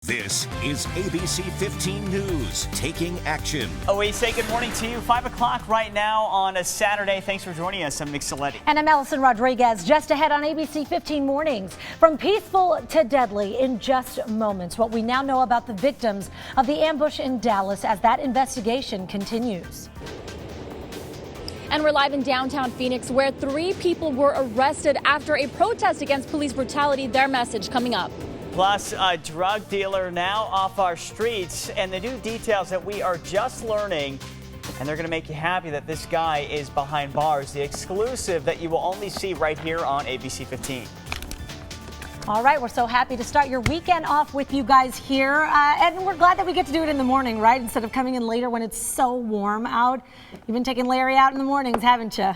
This is ABC 15 News, taking action. Oh, we say good morning to you. 5 o'clock right now on a Saturday. Thanks for joining us. I'm Nick Saletti. And I'm Allison Rodriguez. Just ahead on ABC 15 Mornings. From peaceful to deadly in just moments. What we now know about the victims of the ambush in Dallas as that investigation continues. And we're live in downtown Phoenix, where 3 people were arrested after a protest against police brutality. Their message coming up. Plus, a drug dealer now off our streets, and the new details that we are just learning. And they're going to make you happy that this guy is behind bars. The exclusive that you will only see right here on ABC 15. All right, we're so happy to start your weekend off with you guys here. And we're glad that we get to do it in the morning, right? Instead of coming in later when it's so warm out. You've been taking Larry out in the mornings, haven't you?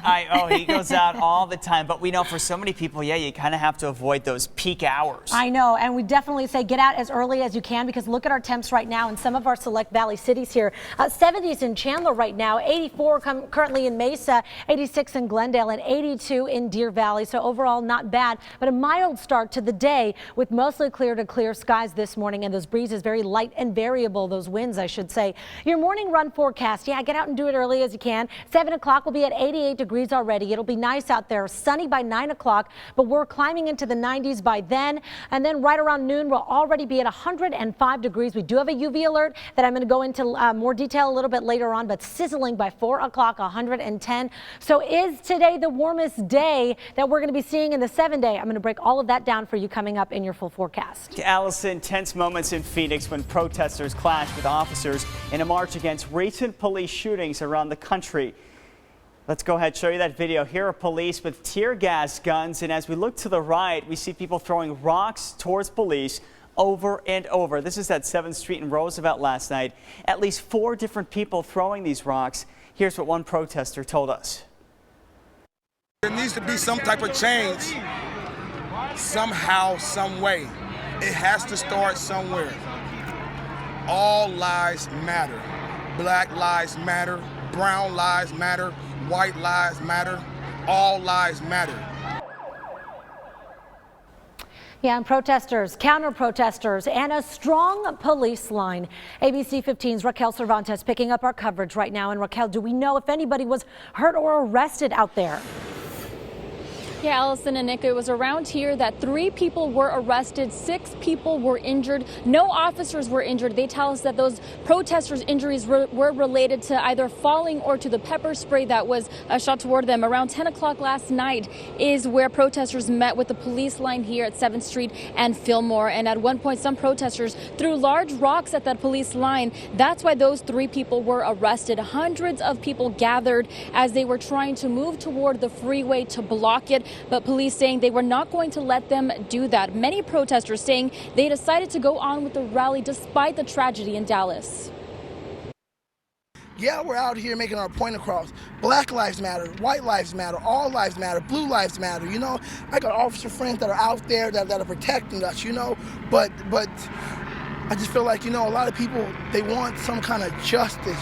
He goes out all the time. But we know for so many people, yeah, you kind of have to avoid those peak hours. I know. And we definitely say get out as early as you can, because look at our temps right now in some of our select valley cities here. 70s in Chandler right now, 84 currently in Mesa, 86 in Glendale, and 82 in Deer Valley. So overall, not bad, but a mild start to the day with mostly clear to clear skies this morning, and those breezes very light and variable, those winds I should say. Your morning run forecast, yeah, get out and do it early as you can. 7 o'clock will be at 88 degrees already. It'll be nice out there, sunny by 9 o'clock, but we're climbing into the 90s by then. And then right around noon, we'll already be at 105 degrees. We do have a UV alert that I'm going to go into more detail a little bit later on, but sizzling by 4 o'clock, 110. So is today the warmest day that we're going to be seeing in the 7-day? I'm going to break all of that down for you coming up in your full forecast. Allison, tense moments in Phoenix when protesters clashed with officers in a march against recent police shootings around the country. Let's go ahead and show you that video. Here are police with tear gas guns, and as we look to the right, we see people throwing rocks towards police over and over. This is at 7th Street in Roosevelt last night. At least 4 different people throwing these rocks. Here's what one protester told us. There needs to be some type of change. Somehow, some way. It has to start somewhere. All lives matter. Black lives matter. Brown lives matter. White lives matter. All lives matter. Yeah, and protesters, counter-protesters, and a strong police line. ABC 15's Raquel Cervantes picking up our coverage right now. And Raquel, do we know if anybody was hurt or arrested out there? Yeah, Allison and Nick, it was around here that 3 people were arrested, 6 people were injured. No officers were injured. They tell us that those protesters' injuries were related to either falling or to the pepper spray that was shot toward them. Around 10 o'clock last night is where protesters met with the police line here at 7th Street and Fillmore. And at one point, some protesters threw large rocks at that police line. That's why those 3 people were arrested. Hundreds of people gathered as they were trying to move toward the freeway to block it. But police saying they were not going to let them do that. Many protesters saying they decided to go on with the rally despite the tragedy in Dallas. Yeah, we're out here making our point across. Black lives matter, white lives matter, all lives matter, blue lives matter. You know, I got officer friends that are out there that are protecting us, you know, but I just feel like, you know, a lot of people, they want some kind of justice.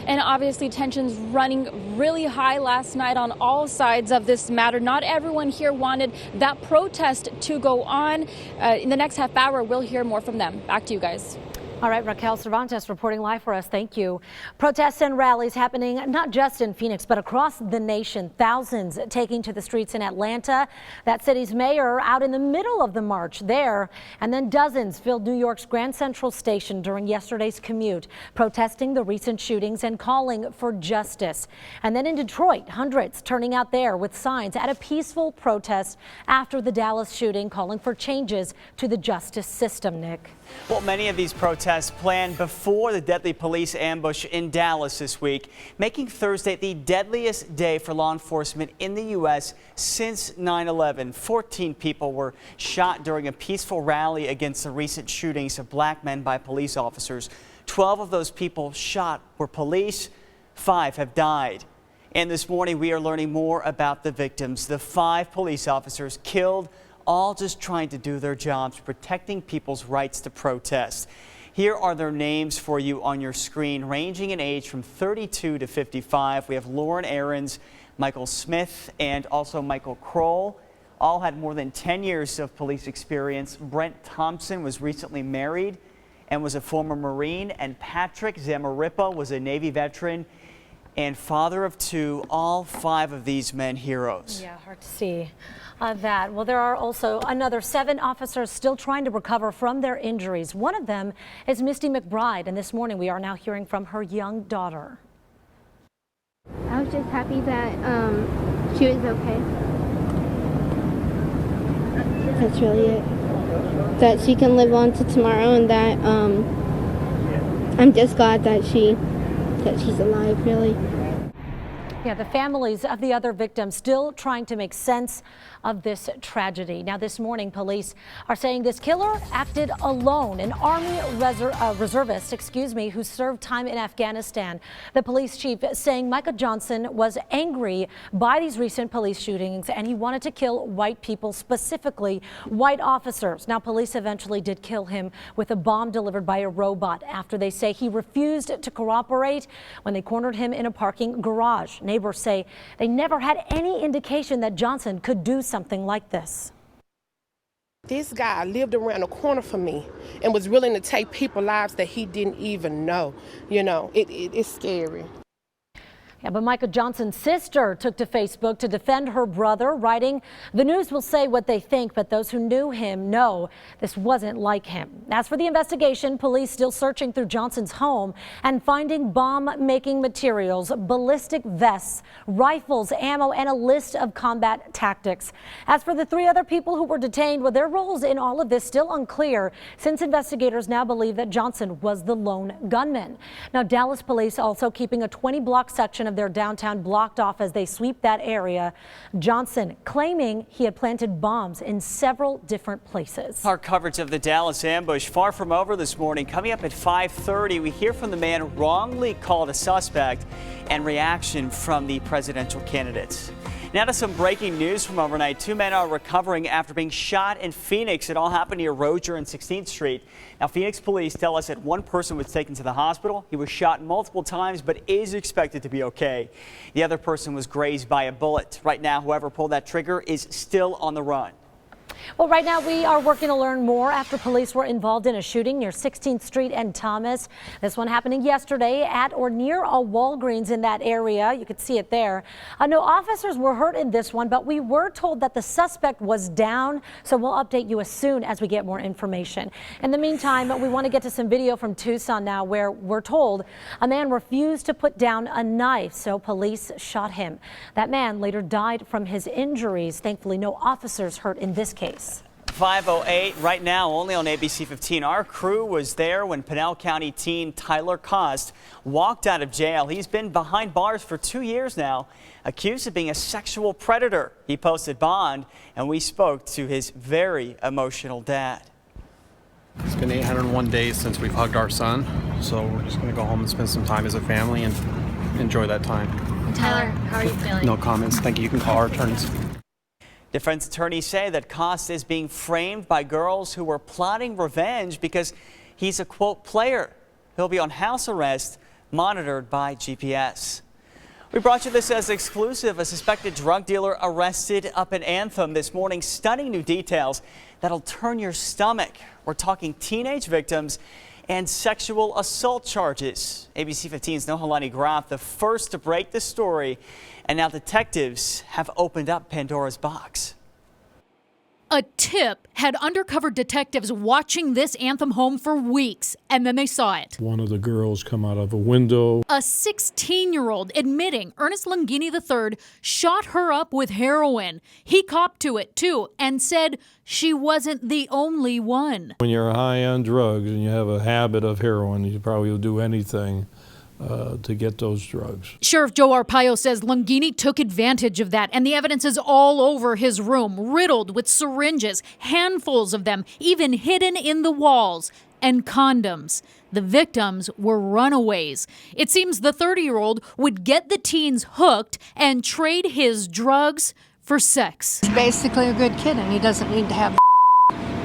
And obviously tensions running really high last night on all sides of this matter. Not everyone here wanted that protest to go on. In the next half hour, we'll hear more from them. Back to you guys. All right, Raquel Cervantes reporting live for us. Thank you. Protests and rallies happening not just in Phoenix, but across the nation. Thousands taking to the streets in Atlanta. That city's mayor out in the middle of the march there. And then dozens filled New York's Grand Central Station during yesterday's commute, protesting the recent shootings and calling for justice. And then in Detroit, hundreds turning out there with signs at a peaceful protest after the Dallas shooting, calling for changes to the justice system, Nick. Well, many of these protests planned before the deadly police ambush in Dallas this week, making Thursday the deadliest day for law enforcement in the U.S. since 9/11. 14 people were shot during a peaceful rally against the recent shootings of black men by police officers. 12 of those people shot were police. 5 have died. And this morning we are learning more about the victims, the 5 police officers killed, all just trying to do their jobs, protecting people's rights to protest. Here are their names for you on your screen, ranging in age from 32 to 55. We have Lauren Aarons, Michael Smith, and also Michael Kroll. All had more than 10 years of police experience. Brent Thompson was recently married and was a former Marine, and Patrick Zamarripa was a Navy veteran and father of 2, all 5 of these men heroes. Yeah, hard to see that. Well, there are also another 7 officers still trying to recover from their injuries. One of them is Misty McBride, and this morning we are now hearing from her young daughter. I was just happy that she was okay. That's really it. That she can live on to tomorrow, and that I'm just glad that she's alive, really. Yeah, the families of the other victims still trying to make sense of this tragedy. Now, this morning, police are saying this killer acted alone, an Army reservist, who served time in Afghanistan. The police chief saying Micah Johnson was angry by these recent police shootings and he wanted to kill white people, specifically white officers. Now, police eventually did kill him with a bomb delivered by a robot after they say he refused to cooperate when they cornered him in a parking garage. Neighbors say they never had any indication that Johnson could do something like this. This guy lived around the corner from me and was willing to take people's lives that he didn't even know. You know, it's scary. Yeah, but Micah Johnson's sister took to Facebook to defend her brother, writing, "The news will say what they think, but those who knew him know this wasn't like him." As for the investigation, police still searching through Johnson's home and finding bomb-making materials, ballistic vests, rifles, ammo, and a list of combat tactics. As for the 3 other people who were detained, well, their roles in all of this still unclear, since investigators now believe that Johnson was the lone gunman. Now, Dallas police also keeping a 20-block section of their downtown blocked off as they sweep that area. Johnson claiming he had planted bombs in several different places. Our coverage of the Dallas ambush far from over this morning. Coming up at 5:30, we hear from the man wrongly called a suspect and reaction from the presidential candidates. Now to some breaking news from overnight. 2 men are recovering after being shot in Phoenix. It all happened near Roger and 16th Street. Now, Phoenix police tell us that 1 person was taken to the hospital. He was shot multiple times, but is expected to be okay. The other person was grazed by a bullet. Right now, whoever pulled that trigger is still on the run. Well, right now we are working to learn more after police were involved in a shooting near 16th Street and Thomas. This one happening yesterday at or near a Walgreens in that area. You could see it there. No officers were hurt in this one, but we were told that the suspect was down. So we'll update you as soon as we get more information. In the meantime, we want to get to some video from Tucson now where we're told a man refused to put down a knife, so police shot him. That man later died from his injuries. Thankfully, no officers hurt in this case. 5:08 right now, only on ABC 15. Our crew was there when Pinal County teen Tyler Cost walked out of jail. He's been behind bars for 2 years now, accused of being a sexual predator. He posted bond, and we spoke to his very emotional dad. It's been 801 days since we've hugged our son, so we're just going to go home and spend some time as a family and enjoy that time. Tyler, how are you feeling? No comments. Thank you. You can call our attorneys. Defense attorneys say that Cost is being framed by girls who were plotting revenge because he's a, quote, player. He'll be on house arrest, monitored by GPS. We brought you this as exclusive. A suspected drug dealer arrested up in Anthem this morning. Stunning new details that'll turn your stomach. We're talking teenage victims and sexual assault charges. ABC 15's Nohalani Graf, the first to break the story. And now detectives have opened up Pandora's box. A tip had undercover detectives watching this Anthem home for weeks, and then they saw it. One of the girls come out of a window. A 16-year-old admitting Ernest Longini III shot her up with heroin. He copped to it, too, and said she wasn't the only one. When you're high on drugs and you have a habit of heroin, you probably will do anything to get those drugs. Sheriff Joe Arpaio says Longini took advantage of that, and the evidence is all over his room, riddled with syringes, handfuls of them, even hidden in the walls, and condoms. The victims were runaways. It seems the 30-year-old would get the teens hooked and trade his drugs for sex. He's basically a good kid, and he doesn't need to have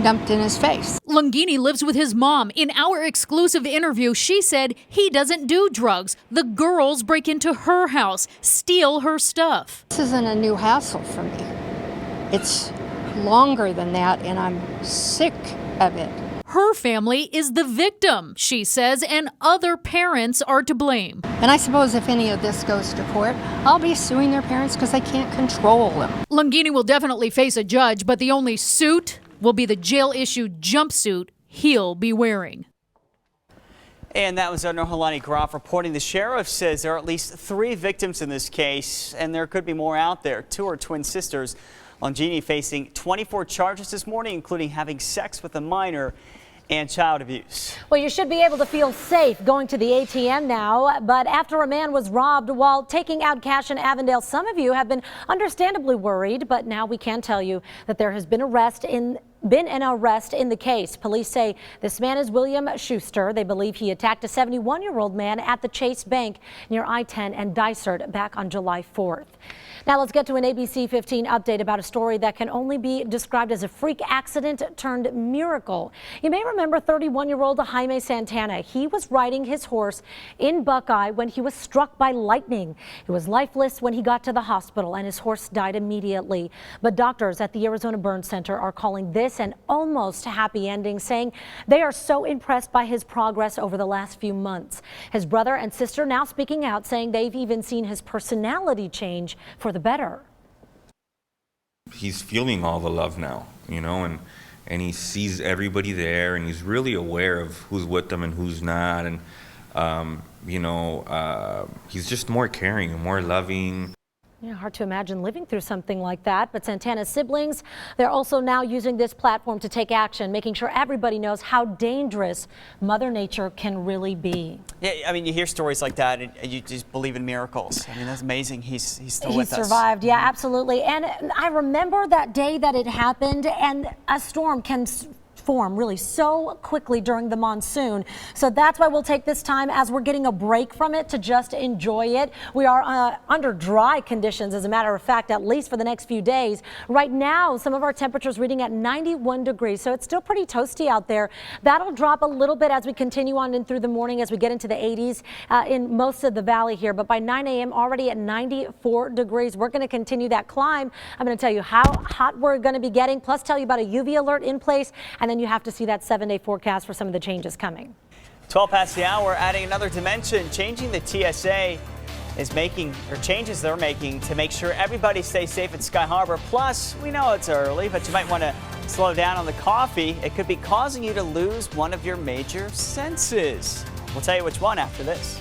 dumped in his face. Longini lives with his mom. In our exclusive interview, she said he doesn't do drugs. The girls break into her house, steal her stuff. This isn't a new hassle for me. It's longer than that, and I'm sick of it. Her family is the victim, she says, and other parents are to blame. And I suppose if any of this goes to court, I'll be suing their parents because I can't control them. Longini will definitely face a judge, but the only suit will be the jail-issued jumpsuit he'll be wearing. And that was our Nohalani Groff reporting. The sheriff says there are at least 3 victims in this case, and there could be more out there. 2 are twin sisters. Longini facing 24 charges this morning, including having sex with a minor and child abuse. Well, you should be able to feel safe going to the ATM now, but after a man was robbed while taking out cash in Avondale, some of you have been understandably worried, but now we can tell you that there has been an arrest in the case. Police say this man is William Schuster. They believe he attacked a 71-year-old man at the Chase Bank near I-10 and Dysart back on July 4th. Now let's get to an ABC 15 update about a story that can only be described as a freak accident turned miracle. You may remember 31-year-old Jaime Santana. He was riding his horse in Buckeye when he was struck by lightning. He was lifeless when he got to the hospital and his horse died immediately. But doctors at the Arizona Burn Center are calling this an almost happy ending, saying they are so impressed by his progress over the last few months. His brother and sister now speaking out, saying they've even seen his personality change for the better. He's feeling all the love now, you know, and he sees everybody there, and he's really aware of who's with them and who's not, and he's just more caring and more loving. Yeah, hard to imagine living through something like that. But Santana's siblings, they're also now using this platform to take action, making sure everybody knows how dangerous Mother Nature can really be. Yeah, I mean, you hear stories like that and you just believe in miracles. I mean, that's amazing. He's still with us. He survived, yeah, absolutely. And I remember that day that it happened, and a storm can form really so quickly during the monsoon. So that's why we'll take this time as we're getting a break from it to just enjoy it. We are under dry conditions, as a matter of fact, at least for the next few days. Right now, some of our temperatures reading at 91 degrees, so it's still pretty toasty out there. That'll drop a little bit as we continue on in through the morning, as we get into the 80s in most of the valley here. But by 9 a.m. already at 94 degrees. We're going to continue that climb. I'm going to tell you how hot we're going to be getting, plus tell you about a UV alert in place, and then you have to see that 7-day forecast for some of the changes coming. 12 past the hour, adding another dimension, changing the TSA is making, or changes they're making to make sure everybody stays safe at Sky Harbor. Plus, we know it's early, but you might want to slow down on the coffee. It could be causing you to lose one of your major senses. We'll tell you which one after this.